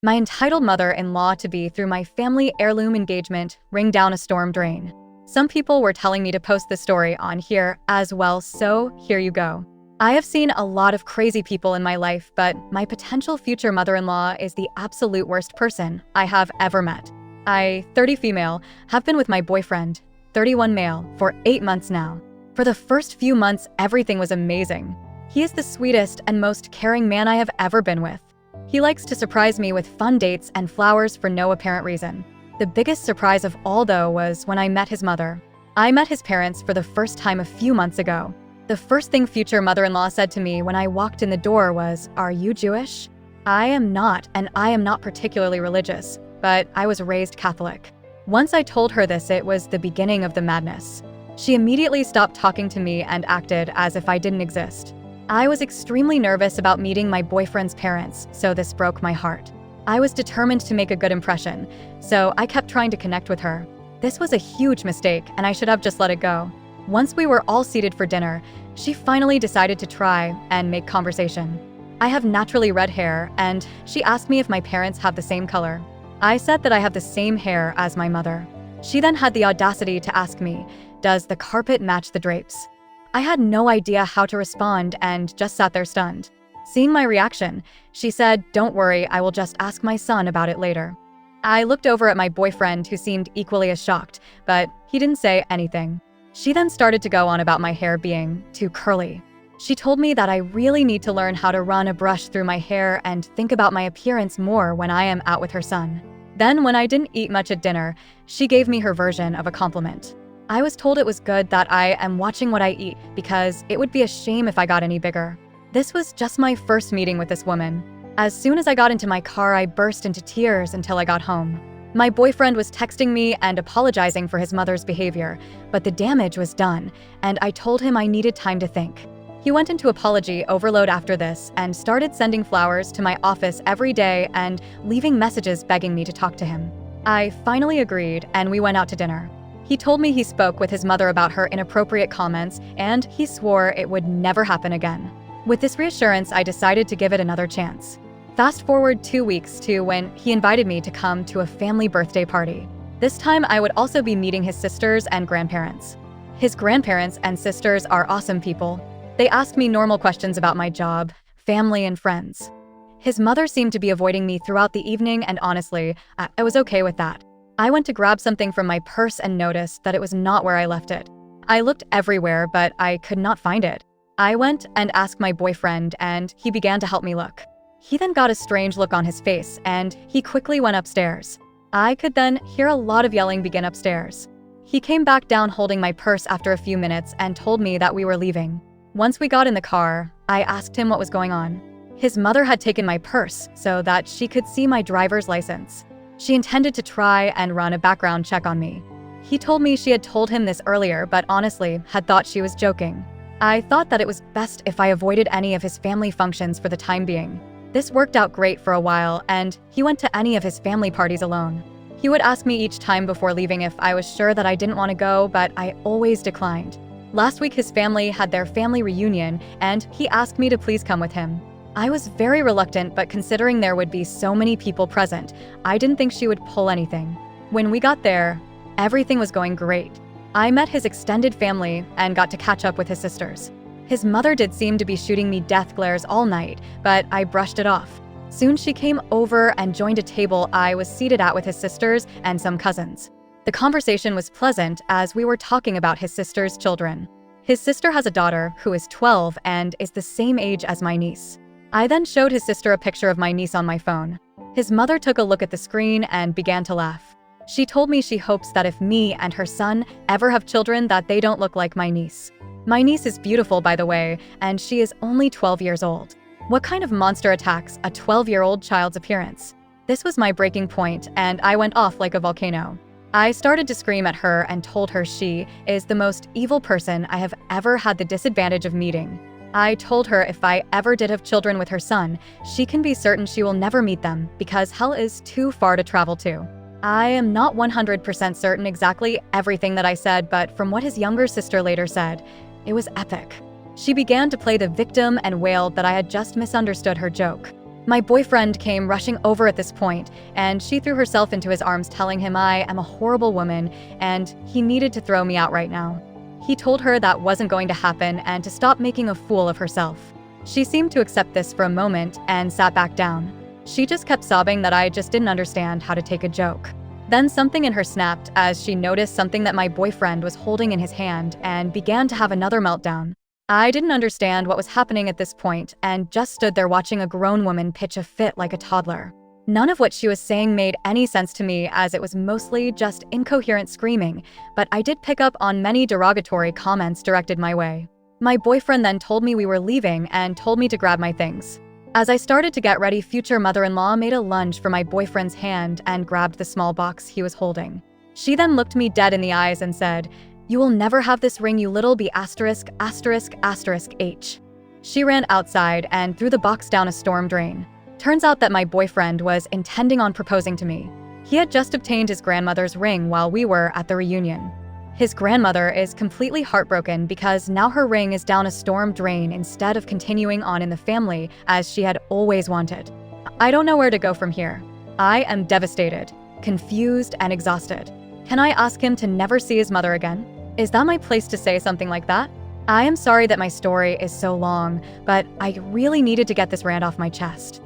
My entitled mother-in-law-to-be threw my family heirloom engagement ring down a storm drain. Some people were telling me to post the story on here as well, so here you go. I have seen a lot of crazy people in my life, but my potential future mother-in-law is the absolute worst person I have ever met. I, 30 female, have been with my boyfriend, 31 male, for 8 months now. For the first few months, everything was amazing. He is the sweetest and most caring man I have ever been with. He likes to surprise me with fun dates and flowers for no apparent reason. The biggest surprise of all, though, was when I met his mother. I met his parents for the first time a few months ago. The first thing future mother-in-law said to me when I walked in the door was, "Are you Jewish?" I am not, and I am not particularly religious, but I was raised Catholic. Once I told her this, it was the beginning of the madness. She immediately stopped talking to me and acted as if I didn't exist. I was extremely nervous about meeting my boyfriend's parents, so this broke my heart. I was determined to make a good impression, so I kept trying to connect with her. This was a huge mistake, and I should have just let it go. Once we were all seated for dinner, she finally decided to try and make conversation. I have naturally red hair, and she asked me if my parents have the same color. I said that I have the same hair as my mother. She then had the audacity to ask me, "Does the carpet match the drapes?" I had no idea how to respond and just sat there stunned. Seeing my reaction, she said, "Don't worry, I will just ask my son about it later." I looked over at my boyfriend, who seemed equally as shocked, but he didn't say anything. She then started to go on about my hair being too curly. She told me that I really need to learn how to run a brush through my hair and think about my appearance more when I am out with her son. Then, when I didn't eat much at dinner, she gave me her version of a compliment. I was told it was good that I am watching what I eat because it would be a shame if I got any bigger. This was just my first meeting with this woman. As soon as I got into my car, I burst into tears until I got home. My boyfriend was texting me and apologizing for his mother's behavior, but the damage was done, and I told him I needed time to think. He went into apology overload after this and started sending flowers to my office every day and leaving messages begging me to talk to him. I finally agreed, and we went out to dinner. He told me he spoke with his mother about her inappropriate comments, and he swore it would never happen again. With this reassurance, I decided to give it another chance. Fast forward 2 weeks to when he invited me to come to a family birthday party. This time, I would also be meeting his sisters and grandparents. His grandparents and sisters are awesome people. They asked me normal questions about my job, family, and friends. His mother seemed to be avoiding me throughout the evening, and honestly, I was okay with that. I went to grab something from my purse and noticed that it was not where I left it. I looked everywhere, but I could not find it. I went and asked my boyfriend, and he began to help me look. He then got a strange look on his face, and he quickly went upstairs. I could then hear a lot of yelling begin upstairs. He came back down holding my purse after a few minutes and told me that we were leaving. Once we got in the car, I asked him what was going on. His mother had taken my purse so that she could see my driver's license. She intended to try and run a background check on me. He told me she had told him this earlier, but honestly had thought she was joking. I thought that it was best if I avoided any of his family functions for the time being. This worked out great for a while, and he went to any of his family parties alone. He would ask me each time before leaving if I was sure that I didn't want to go, but I always declined. Last week, his family had their family reunion, and he asked me to please come with him. I was very reluctant, but considering there would be so many people present, I didn't think she would pull anything. When we got there, everything was going great. I met his extended family and got to catch up with his sisters. His mother did seem to be shooting me death glares all night, but I brushed it off. Soon she came over and joined a table I was seated at with his sisters and some cousins. The conversation was pleasant as we were talking about his sister's children. His sister has a daughter who is 12 and is the same age as my niece. I then showed his sister a picture of my niece on my phone. His mother took a look at the screen and began to laugh. She told me she hopes that if me and her son ever have children that they don't look like my niece. My niece is beautiful, by the way, and she is only 12 years old. What kind of monster attacks a 12-year-old child's appearance? This was my breaking point, and I went off like a volcano. I started to scream at her and told her she is the most evil person I have ever had the disadvantage of meeting. I told her if I ever did have children with her son, she can be certain she will never meet them because hell is too far to travel to. I am not 100% certain exactly everything that I said, but from what his younger sister later said, it was epic. She began to play the victim and wailed that I had just misunderstood her joke. My boyfriend came rushing over at this point, and she threw herself into his arms, telling him I am a horrible woman and he needed to throw me out right now. He told her that wasn't going to happen and to stop making a fool of herself. She seemed to accept this for a moment and sat back down. She just kept sobbing that I just didn't understand how to take a joke. Then something in her snapped as she noticed something that my boyfriend was holding in his hand and began to have another meltdown. I didn't understand what was happening at this point and just stood there watching a grown woman pitch a fit like a toddler. None of what she was saying made any sense to me, as it was mostly just incoherent screaming, but I did pick up on many derogatory comments directed my way. My boyfriend then told me we were leaving and told me to grab my things. As I started to get ready, future mother-in-law made a lunge for my boyfriend's hand and grabbed the small box he was holding. She then looked me dead in the eyes and said, "You will never have this ring, you little b*********************************************************************** H." She ran outside and threw the box down a storm drain. Turns out that my boyfriend was intending on proposing to me. He had just obtained his grandmother's ring while we were at the reunion. His grandmother is completely heartbroken because now her ring is down a storm drain instead of continuing on in the family as she had always wanted. I don't know where to go from here. I am devastated, confused, and exhausted. Can I ask him to never see his mother again? Is that my place to say something like that? I am sorry that my story is so long, but I really needed to get this rant off my chest.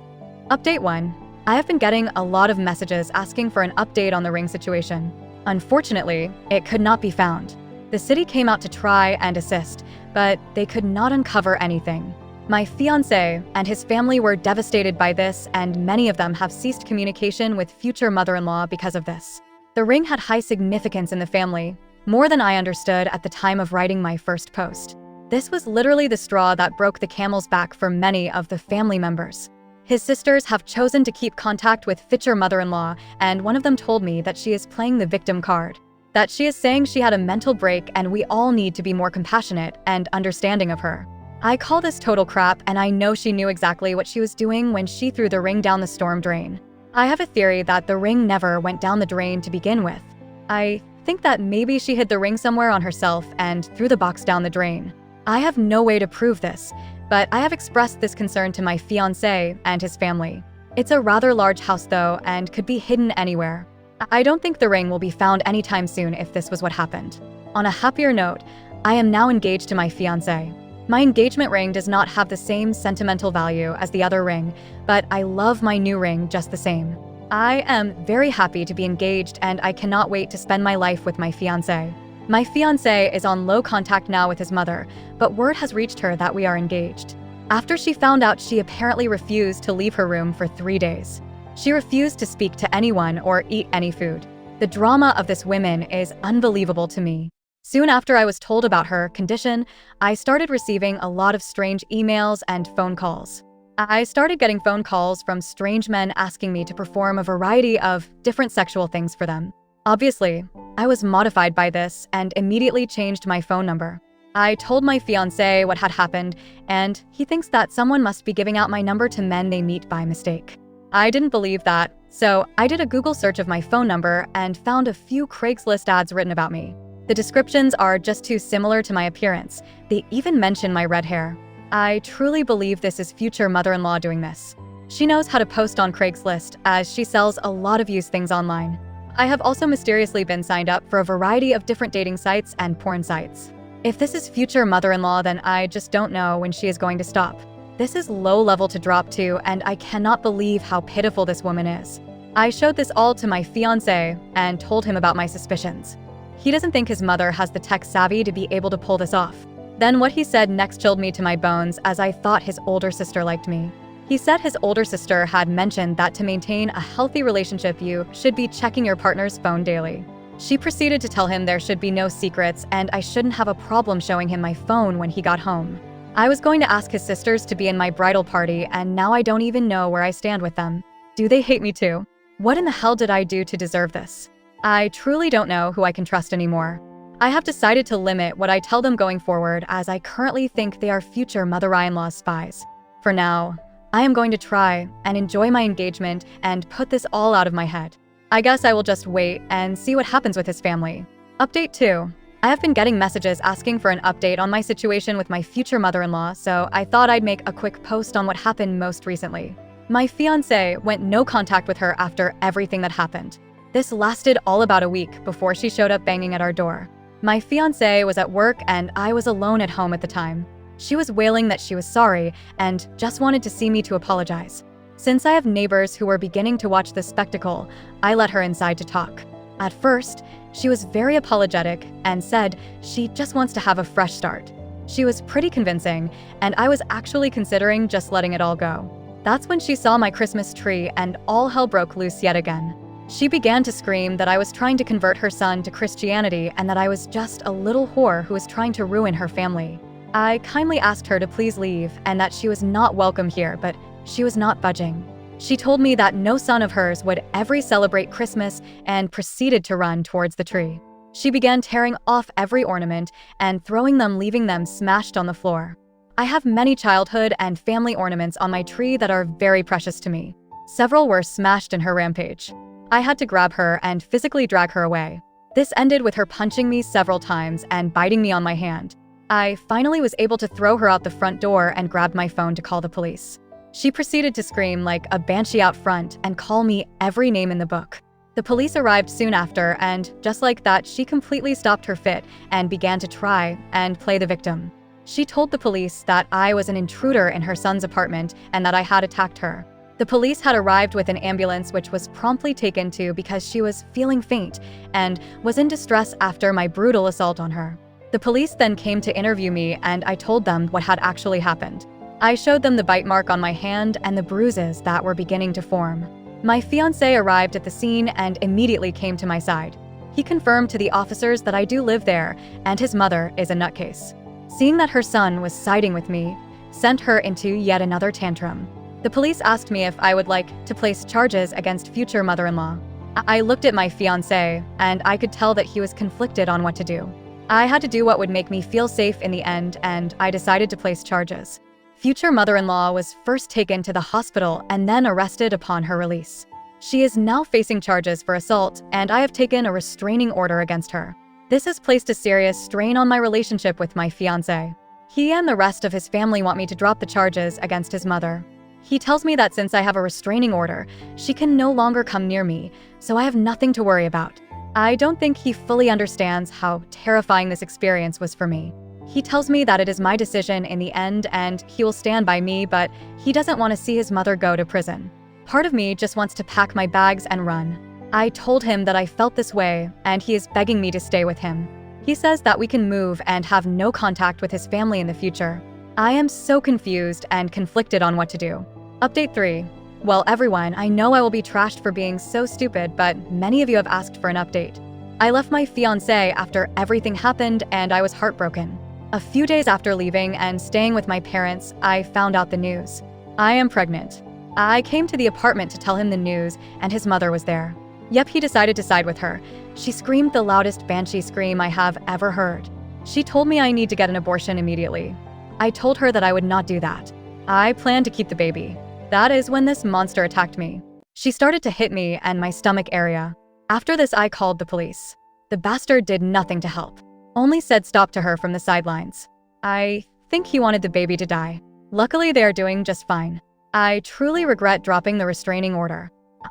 Update 1. I have been getting a lot of messages asking for an update on the ring situation. Unfortunately, it could not be found. The city came out to try and assist, but they could not uncover anything. My fiancé and his family were devastated by this, and many of them have ceased communication with future mother-in-law because of this. The ring had high significance in the family, more than I understood at the time of writing my first post. This was literally the straw that broke the camel's back for many of the family members. His sisters have chosen to keep contact with future mother-in-law, and one of them told me that she is playing the victim card. That she is saying she had a mental break and we all need to be more compassionate and understanding of her. I call this total crap, and I know she knew exactly what she was doing when she threw the ring down the storm drain. I have a theory that the ring never went down the drain to begin with. I think that maybe she hid the ring somewhere on herself and threw the box down the drain. I have no way to prove this, but I have expressed this concern to my fiancé and his family. It's a rather large house though, and could be hidden anywhere. I don't think the ring will be found anytime soon if this was what happened. On a happier note, I am now engaged to my fiancé. My engagement ring does not have the same sentimental value as the other ring, but I love my new ring just the same. I am very happy to be engaged, and I cannot wait to spend my life with my fiancé. My fiancé is on low contact now with his mother, but word has reached her that we are engaged. After she found out, she apparently refused to leave her room for 3 days. She refused to speak to anyone or eat any food. The drama of this woman is unbelievable to me. Soon after I was told about her condition, I started receiving a lot of strange emails and phone calls. I started getting phone calls from strange men asking me to perform a variety of different sexual things for them. Obviously, I was mortified by this and immediately changed my phone number. I told my fiancé what had happened, and he thinks that someone must be giving out my number to men they meet by mistake. I didn't believe that, so I did a Google search of my phone number and found a few Craigslist ads written about me. The descriptions are just too similar to my appearance. They even mention my red hair. I truly believe this is future mother-in-law doing this. She knows how to post on Craigslist, as she sells a lot of used things online. I have also mysteriously been signed up for a variety of different dating sites and porn sites. If this is future mother-in-law, then I just don't know when she is going to stop. This is low level to drop to, and I cannot believe how pitiful this woman is. I showed this all to my fiancé and told him about my suspicions. He doesn't think his mother has the tech savvy to be able to pull this off. Then what he said next chilled me to my bones, as I thought his older sister liked me. He said his older sister had mentioned that to maintain a healthy relationship, you should be checking your partner's phone daily. She proceeded to tell him there should be no secrets and I shouldn't have a problem showing him my phone when he got home. I was going to ask his sisters to be in my bridal party, and now I don't even know where I stand with them. Do they hate me too? What in the hell did I do to deserve this? I truly don't know who I can trust anymore. I have decided to limit what I tell them going forward, as I currently think they are future mother-in-law spies. For now, I am going to try and enjoy my engagement and put this all out of my head. I guess I will just wait and see what happens with his family. Update 2. I have been getting messages asking for an update on my situation with my future mother-in-law, so I thought I'd make a quick post on what happened most recently. My fiancé went no contact with her after everything that happened. This lasted all about a week before she showed up banging at our door. My fiancé was at work and I was alone at home at the time. She was wailing that she was sorry and just wanted to see me to apologize. Since I have neighbors who were beginning to watch this spectacle, I let her inside to talk. At first, she was very apologetic and said she just wants to have a fresh start. She was pretty convincing, and I was actually considering just letting it all go. That's when she saw my Christmas tree and all hell broke loose yet again. She began to scream that I was trying to convert her son to Christianity and that I was just a little whore who was trying to ruin her family. I kindly asked her to please leave and that she was not welcome here, but she was not budging. She told me that no son of hers would ever celebrate Christmas and proceeded to run towards the tree. She began tearing off every ornament and throwing them, leaving them smashed on the floor. I have many childhood and family ornaments on my tree that are very precious to me. Several were smashed in her rampage. I had to grab her and physically drag her away. This ended with her punching me several times and biting me on my hand. I finally was able to throw her out the front door and grabbed my phone to call the police. She proceeded to scream like a banshee out front and call me every name in the book. The police arrived soon after, and just like that, she completely stopped her fit and began to try and play the victim. She told the police that I was an intruder in her son's apartment and that I had attacked her. The police had arrived with an ambulance which was promptly taken to because she was feeling faint and was in distress after my brutal assault on her. The police then came to interview me and I told them what had actually happened. I showed them the bite mark on my hand and the bruises that were beginning to form. My fiancé arrived at the scene and immediately came to my side. He confirmed to the officers that I do live there and his mother is a nutcase. Seeing that her son was siding with me, sent her into yet another tantrum. The police asked me if I would like to place charges against future mother-in-law. I looked at my fiancé and I could tell that he was conflicted on what to do. I had to do what would make me feel safe in the end, and I decided to place charges. Future mother-in-law was first taken to the hospital and then arrested upon her release. She is now facing charges for assault, and I have taken a restraining order against her. This has placed a serious strain on my relationship with my fiancé. He and the rest of his family want me to drop the charges against his mother. He tells me that since I have a restraining order, she can no longer come near me, so I have nothing to worry about. I don't think he fully understands how terrifying this experience was for me. He tells me that it is my decision in the end and he will stand by me, but he doesn't want to see his mother go to prison. Part of me just wants to pack my bags and run. I told him that I felt this way and he is begging me to stay with him. He says that we can move and have no contact with his family in the future. I am so confused and conflicted on what to do. Update 3. Well, everyone, I know I will be trashed for being so stupid, but many of you have asked for an update. I left my fiancé after everything happened and I was heartbroken. A few days after leaving and staying with my parents, I found out the news. I am pregnant. I came to the apartment to tell him the news and his mother was there. Yep, he decided to side with her. She screamed the loudest banshee scream I have ever heard. She told me I need to get an abortion immediately. I told her that I would not do that. I planned to keep the baby. That is when this monster attacked me. She started to hit me and my stomach area. After this, I called the police. The bastard did nothing to help, only said stop to her from the sidelines. I think he wanted the baby to die. Luckily, they are doing just fine. I truly regret dropping the restraining order.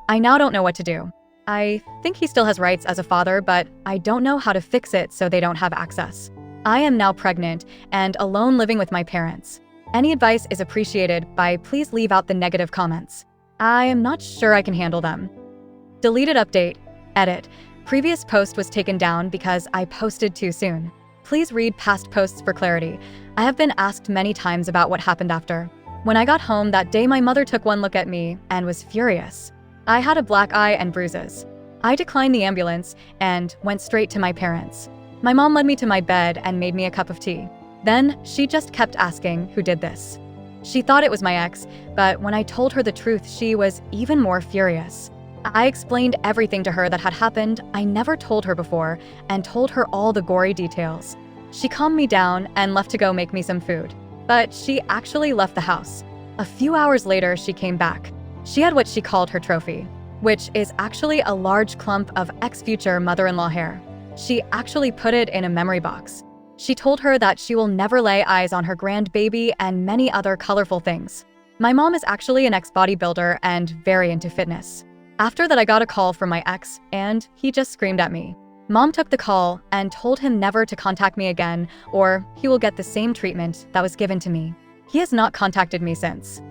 I now don't know what to do. I think he still has rights as a father, but I don't know how to fix it so they don't have access. I am now pregnant and alone living with my parents. Any advice is appreciated by please leave out the negative comments. I am not sure I can handle them. Deleted update. Edit. Previous post was taken down because I posted too soon. Please read past posts for clarity. I have been asked many times about what happened after. When I got home that day, my mother took one look at me and was furious. I had a black eye and bruises. I declined the ambulance and went straight to my parents. My mom led me to my bed and made me a cup of tea. Then she just kept asking who did this. She thought it was my ex, but when I told her the truth, she was even more furious. I explained everything to her that had happened. I never told her before and told her all the gory details. She calmed me down and left to go make me some food. But she actually left the house. A few hours later, she came back. She had what she called her trophy, which is actually a large clump of ex-future mother-in-law hair. She actually put it in a memory box. She told her that she will never lay eyes on her grandbaby and many other colorful things. My mom is actually an ex-bodybuilder and very into fitness. After that, I got a call from my ex, and he just screamed at me. Mom took the call and told him never to contact me again, or he will get the same treatment that was given to me. He has not contacted me since.